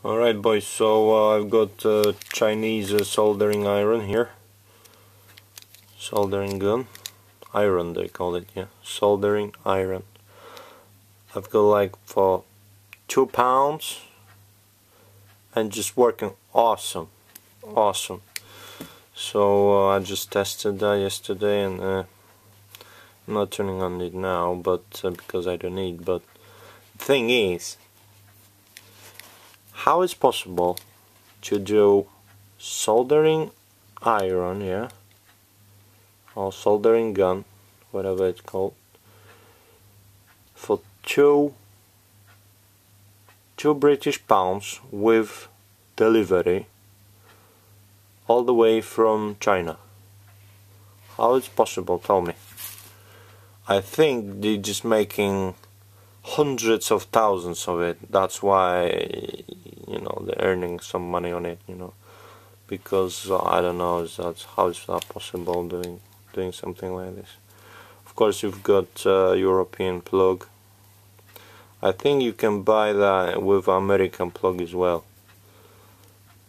Alright boys, so I've got Chinese soldering iron here. Soldering gun. Iron they call it, yeah. Soldering iron. I've got like for 2 pounds and just working awesome. Awesome. So I just tested that yesterday and I'm not turning on it now but because I don't need, but the thing is, how is possible to do soldering iron, yeah, or soldering gun, whatever it's called, for two British pounds with delivery all the way from China? How is possible? Tell me. I think they're just making hundreds of thousands of it. That's why, you know, they're earning some money on it, you know, because I don't know, how is that possible, doing something like this. Of course you've got European plug. I think you can buy that with American plug as well,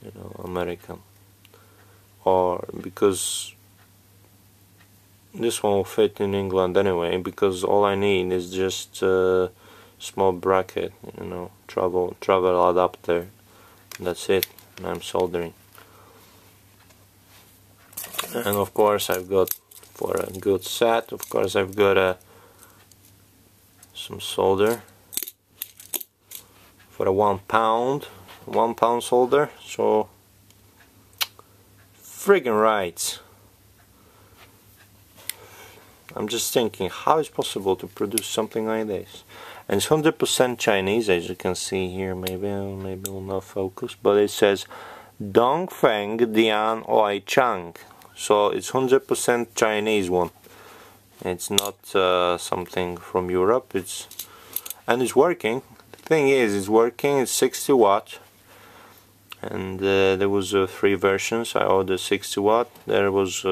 you know, American, or because this one will fit in England anyway, because all I need is just small bracket, you know, travel adapter. That's it, and I'm soldering. And of course I've got, for a good set, of course I've got some solder for a 1 pound solder. So friggin' right. I'm just thinking, how is possible to produce something like this? And it's 100% Chinese, as you can see here. Maybe will not focus, but it says Dongfeng Dian Oi Chang. So it's 100% Chinese one. It's not something from Europe. And it's working. The thing is, it's working. It's 60 watt. And there was 3 versions. I ordered 60 watt. There was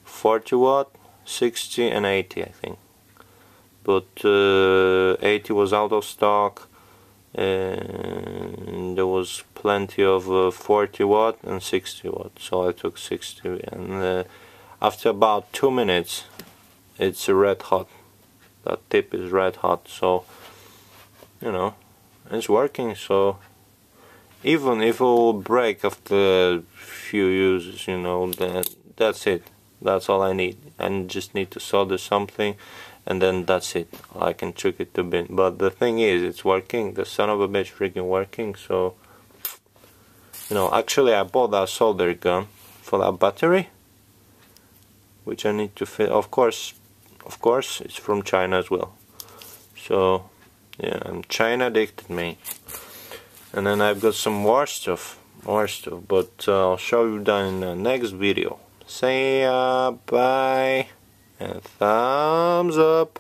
40 watt. 60 and 80, I think, but 80 was out of stock, and there was plenty of 40 watt and 60 watt, so I took 60, and after about 2 minutes it's red hot. That tip is red hot, so you know, it's working. So even if it will break after a few uses, you know, then that's it. That's all I need. I just need to solder something, and then that's it. I can chuck it to bin. But the thing is, it's working. The son of a bitch freaking working. So, you know, actually I bought that solder gun for that battery, which I need to fit. Of course, it's from China as well. So, yeah, I'm China addicted, man. And then I've got some more stuff. But I'll show you that in the next video. Say bye and thumbs up.